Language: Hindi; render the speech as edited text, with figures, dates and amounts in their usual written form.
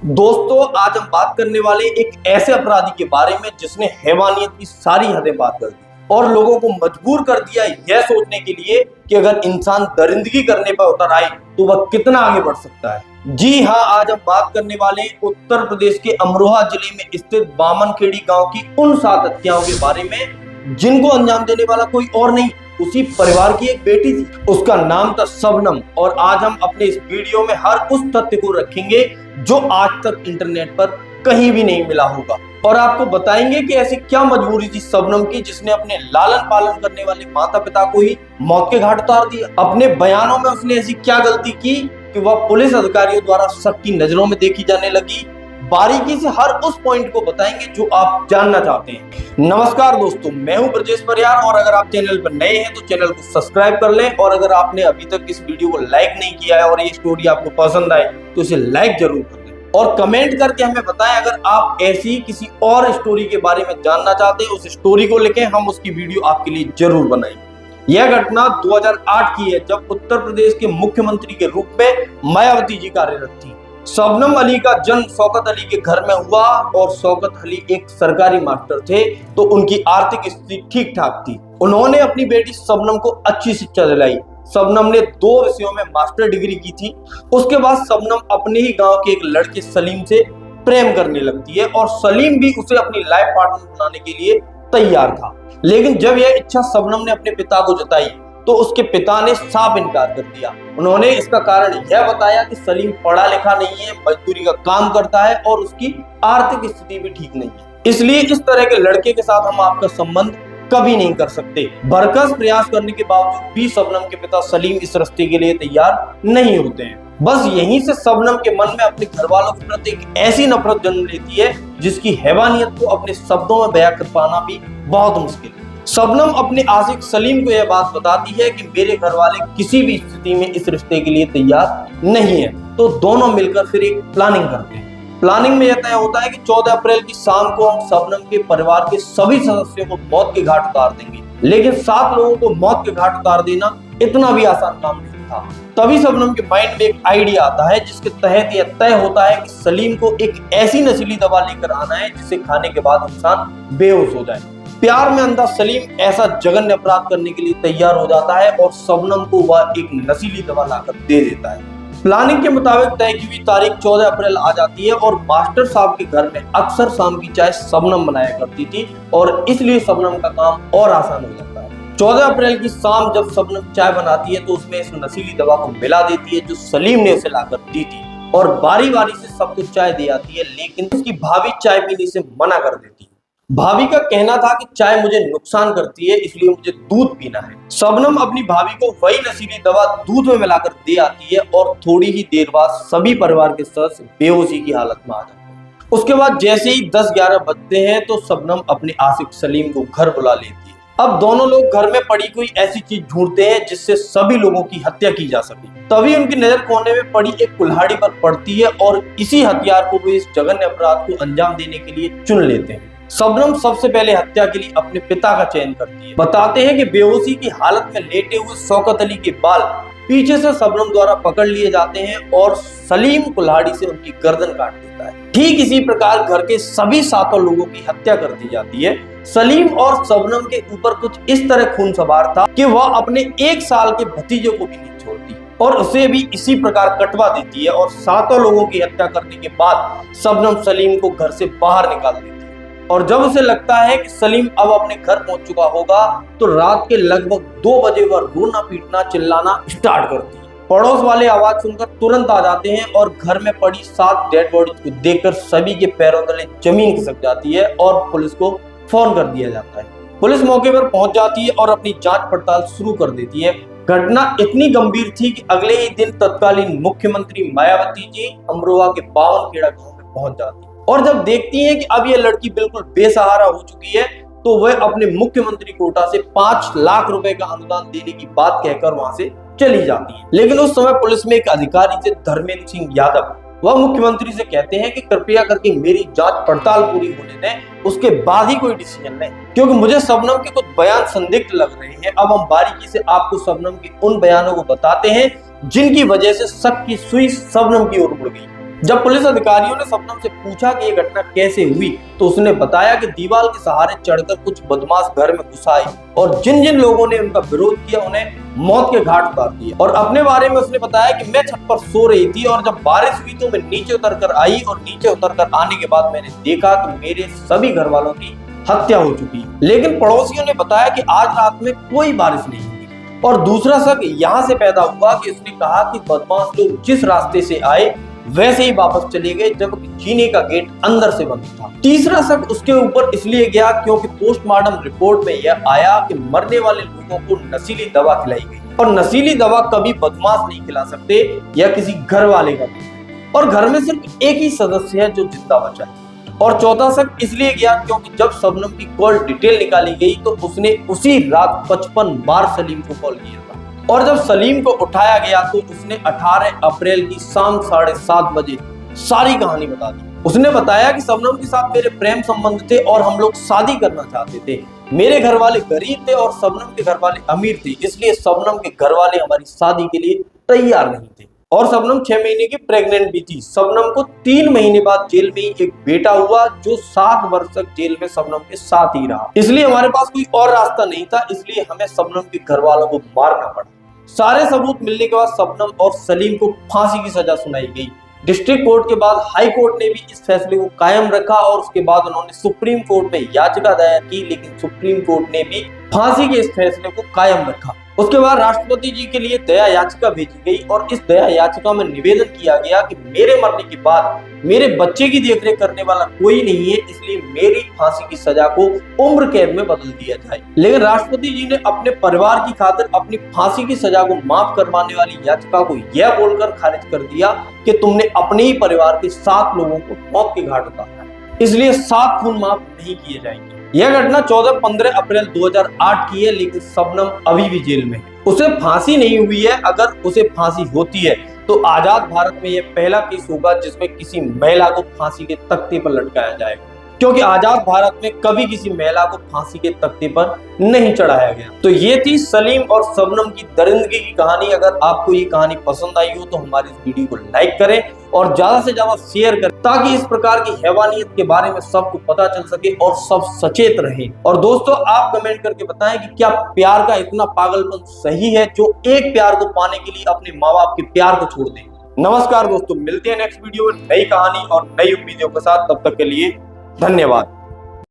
दोस्तों, आज हम बात करने वाले एक ऐसे अपराधी के बारे में जिसने हैवानियत की सारी हदें पार कर दी और लोगों को मजबूर कर दिया यह सोचने के लिए कि अगर इंसान दरिंदगी करने पर उतर आए तो वह कितना आगे बढ़ सकता है। जी हाँ, आज हम बात करने वाले उत्तर प्रदेश के अमरोहा जिले में स्थित बामनखेड़ी गांव की उन 7 हत्याओं के बारे में जिनको अंजाम देने वाला कोई और नहीं, उसी परिवार की एक बेटी थी। उसका नाम था शबनम। और आज हम अपने इस वीडियो में हर उस तथ्य को रखेंगे जो आज तक इंटरनेट पर कहीं भी नहीं मिला होगा और आपको बताएंगे कि ऐसी क्या मजबूरी थी शबनम की जिसने अपने लालन पालन करने वाले माता पिता को ही मौत के घाट उतार दिया। अपने बयानों में उसने ऐसी क्या गलती की कि वह पुलिस अधिकारियों द्वारा शक की नजरों में देखी जाने लगी। बारीकी से हर उस पॉइंट को बताएंगे जो आप जानना चाहते हैं। नमस्कार दोस्तों, मैं हूं ब्रजेश परियार और अगर आप चैनल पर नए हैं तो चैनल को सब्सक्राइब कर लें और अगर आपने अभी तक इस वीडियो को लाइक नहीं किया है और ये स्टोरी आपको पसंद आए तो इसे लाइक जरूर कर लें और कमेंट करके हमें बताएं अगर आप ऐसी किसी और स्टोरी के बारे में जानना चाहते हैं। उस स्टोरी को लिखें, हम उसकी वीडियो आपके लिए जरूर बनाएंगे। यह घटना 2008 की है जब उत्तर प्रदेश के मुख्यमंत्री के रूप में मायावती जी कार्यरत थी। शबनम अली का जन्म शौकत अली के घर में हुआ और शौकत अली एक सरकारी मास्टर थे तो उनकी आर्थिक स्थिति ठीक ठाक थी। उन्होंने अपनी बेटी शबनम को अच्छी शिक्षा दिलाई। शबनम ने 2 विषयों में मास्टर डिग्री की थी। उसके बाद शबनम अपने ही गांव के एक लड़के सलीम से प्रेम करने लगती है और सलीम भी उसे अपनी लाइफ पार्टनर बनाने के लिए तैयार था। लेकिन जब यह इच्छा शबनम ने अपने पिता को जताई तो उसके पिता ने साफ इनकार कर दिया। उन्होंने इसका कारण यह बताया कि सलीम पढ़ा लिखा नहीं है, मजदूरी का काम करता है और उसकी आर्थिक स्थिति भी ठीक नहीं है, इसलिए इस तरह के लड़के के साथ हम आपका संबंध कभी नहीं कर सकते। भरसक प्रयास करने के बावजूद भी शबनम के पिता सलीम इस रिश्ते के लिए तैयार नहीं होते हैं। बस यहीं से शबनम के मन में अपने घर वालों के प्रति एक ऐसी नफरत जन्म लेती है जिसकी हैवानियत को अपने शब्दों में बयां कर पाना भी बहुत मुश्किल है। शबनम अपने आशिक सलीम को यह बात बताती है कि मेरे घर वाले किसी भी स्थिति में इस रिश्ते के लिए तैयार नहीं है, तो दोनों मिलकर फिर एक प्लानिंग करते हैं। प्लानिंग में यह तय होता है कि 14 अप्रैल की शाम को हम शबनम के परिवार के सभी सदस्यों को मौत के घाट उतार देंगे। लेकिन 7 लोगों को मौत के घाट उतार देना इतना भी आसान काम नहीं था। तभी शबनम के माइंड में एक आइडिया आता है जिसके तहत यह तय होता है कि सलीम को एक ऐसी नशीली दवा लेकर आना है जिसे खाने के बाद इंसान बेहोश हो जाए। प्यार में अंधा सलीम ऐसा जघन्य अपराध करने के लिए तैयार हो जाता है और शबनम को वह एक नशीली दवा लाकर दे देता है। प्लानिंग के मुताबिक तय की हुई तारीख 14 अप्रैल आ जाती है और मास्टर साहब के घर में अक्सर शाम की चाय शबनम बनाया करती थी और इसलिए शबनम का काम और आसान हो जाता है। 14 अप्रैल की शाम जब शबनम चाय बनाती है तो उसमें इस नशीली दवा को मिला देती है जो सलीम ने उसे लाकर दी थी और बारी बारी से सबको चाय दे आती है, लेकिन उसकी भाभी चाय पीने से मना कर देती है। भाभी का कहना था कि चाय मुझे नुकसान करती है इसलिए मुझे दूध पीना है। शबनम अपनी भाभी को वही नशीली दवा दूध में मिलाकर दे आती है और थोड़ी ही देर बाद सभी परिवार के सदस्य बेहोशी की हालत में आ जाते हैं। उसके बाद जैसे ही 10-11 बजते हैं तो शबनम अपने आशिक सलीम को घर बुला लेती है। अब दोनों लोग घर में पड़ी कोई ऐसी चीज ढूंढते हैं जिससे सभी लोगों की हत्या की जा सके। तभी उनकी नजर कोने में पड़ी एक कुल्हाड़ी पर पड़ती है और इसी हथियार को वो इस जघन्य अपराध को अंजाम देने के लिए चुन लेते हैं। शबनम सबसे पहले हत्या के लिए अपने पिता का चयन करती है। बताते हैं कि बेहोशी की हालत में लेटे हुए शौकत अली के बाल पीछे से शबनम द्वारा पकड़ लिए जाते हैं और सलीम कुल्हाड़ी से उनकी गर्दन काट देता है। ठीक इसी प्रकार घर के सभी 7 लोगों की हत्या कर दी जाती है। सलीम और शबनम के ऊपर कुछ इस तरह खून सवार था कि वह अपने 1 साल के भतीजे को भी नहीं छोड़ती और उसे भी इसी प्रकार कटवा देती है और 7 लोगों की हत्या करने के बाद शबनम सलीम को घर से बाहर निकाल देती है। और जब उसे लगता है कि सलीम अब अपने घर पहुंच चुका होगा तो रात के लगभग 2 बजे वह रोना पीटना चिल्लाना स्टार्ट करती है। पड़ोस वाले आवाज सुनकर तुरंत आ जाते हैं और घर में पड़ी 7 डेड बॉडीज को देखकर सभी के पैरों तले जमीन खिसक जाती है और पुलिस को फोन कर दिया जाता है। पुलिस मौके पर पहुंच जाती है और अपनी जांच पड़ताल शुरू कर देती है। घटना इतनी गंभीर थी कि अगले ही दिन तत्कालीन मुख्यमंत्री मायावती जी अमरोहा के बावनखेड़ा गांव में पहुंच जाती है और जब देखती हैं कि अब यह लड़की बिल्कुल बेसहारा हो चुकी है तो वह अपने मुख्यमंत्री कोटा से 5 लाख रुपए का अनुदान देने की बात कहकर वहां से चली जाती है। लेकिन उस समय पुलिस में एक अधिकारी थे धर्मेंद्र सिंह यादव, वह मुख्यमंत्री से कहते हैं कि कृपया करके मेरी जांच पड़ताल पूरी होने दें, उसके बाद ही कोई डिसीजन लें, क्योंकि मुझे शबनम के कुछ बयान संदिग्ध लग रहे हैं। अब हम बारीकी से आपको शबनम के उन बयानों को बताते हैं जिनकी वजह से शक की सुई शबनम की ओर मुड़ गई। जब पुलिस अधिकारियों ने शबनम से पूछा कि ये घटना कैसे हुई तो उसने बताया कि दीवार के सहारे चढ़कर कुछ बदमाश घर में घुस आए और जिन जिन लोगों ने उनका विरोध किया उन्हें मौत के घाट उतार दिया। और अपने बारे में उसने बताया कि मैं छत पर सो रही थी और जब बारिश हुई तो मैं नीचे उतर कर आई और नीचे उतर कर आने के बाद मैंने देखा कि मेरे सभी घर वालों की हत्या हो चुकी है। लेकिन पड़ोसियों ने बताया कि आज रात में कोई बारिश नहीं हुई। और दूसरा शक यहाँ से पैदा हुआ कि उसने कहा कि बदमाश लोग जिस रास्ते से आए वैसे ही वापस चले गए जबकि जीने का गेट अंदर से बंद था। तीसरा शक उसके ऊपर इसलिए गया क्योंकि पोस्टमार्टम रिपोर्ट में यह आया कि मरने वाले लोगों को नशीली दवा खिलाई गई और नशीली दवा कभी बदमाश नहीं खिला सकते या किसी घर वाले का नहीं। और घर में सिर्फ एक ही सदस्य है जो जिंदा बचा है। और चौथा शक इसलिए गया क्योंकि जब शबनम की कॉल डिटेल निकाली गई तो उसने उसी रात 55 बार सलीम को कॉल किया था। और जब सलीम को उठाया गया तो उसने 18 अप्रैल की शाम 7:30 बजे सारी कहानी बता दी। उसने बताया कि शबनम के साथ मेरे प्रेम संबंध थे और हम लोग शादी करना चाहते थे। मेरे घर वाले गरीब थे और शबनम के घर वाले अमीर थे, इसलिए शबनम के घर वाले हमारी शादी के लिए तैयार नहीं थे। और शबनम 6 महीने की प्रेग्नेंट भी थी। शबनम को 3 महीने बाद जेल में ही एक बेटा हुआ जो 7 वर्ष तक जेल में शबनम के साथ ही रहा। इसलिए हमारे पास कोई और रास्ता नहीं था, इसलिए हमें शबनम के घर वालों को मारना पड़ा। सारे सबूत मिलने के बाद शबनम और सलीम को फांसी की सजा सुनाई गई। डिस्ट्रिक्ट कोर्ट के बाद हाई कोर्ट ने भी इस फैसले को कायम रखा और उसके बाद उन्होंने सुप्रीम कोर्ट में याचिका दायर की, लेकिन सुप्रीम कोर्ट ने भी फांसी के इस फैसले को कायम रखा। उसके बाद राष्ट्रपति जी के लिए दया याचिका भेजी गई और इस दया याचिका में निवेदन किया गया कि मेरे मरने के बाद मेरे बच्चे की देखरेख करने वाला कोई नहीं है, इसलिए मेरी फांसी की सजा को उम्र कैद में बदल दिया जाए। लेकिन राष्ट्रपति जी ने अपने परिवार की खातिर अपनी फांसी की सजा को माफ करवाने वाली याचिका को यह बोलकर खारिज कर दिया कि तुमने अपने ही परिवार के 7 लोगों को मौत के घाट उतारा है, इसलिए 7 खून माफ नहीं किए जाएंगे। यह घटना 14-15 अप्रैल 2008 की है, लेकिन शबनम अभी भी जेल में है। उसे फांसी नहीं हुई है। अगर उसे फांसी होती है तो आजाद भारत में यह पहला केस होगा जिसमें किसी महिला को फांसी के तख्ते पर लटकाया जाएगा, क्योंकि आजाद भारत में कभी किसी महिला को फांसी के तख्ते पर नहीं चढ़ाया गया। तो ये थी सलीम और शबनम की दरिंदगी की कहानी। अगर आपको ये कहानी पसंद आई हो तो हमारी इस वीडियो को लाइक करें और ज्यादा से ज्यादा शेयर करें ताकि इस प्रकार की हैवानियत के बारे में सबको पता चल सके और सब सचेत रहें। और दोस्तों, आप कमेंट करके बताएं कि क्या प्यार का इतना पागलपन सही है जो एक प्यार को पाने के लिए अपने माँ बाप के प्यार को छोड़ दे। नमस्कार दोस्तों, मिलते हैं नेक्स्ट वीडियो में नई कहानी और नई उम्मीदों के साथ। तब तक के लिए धन्यवाद।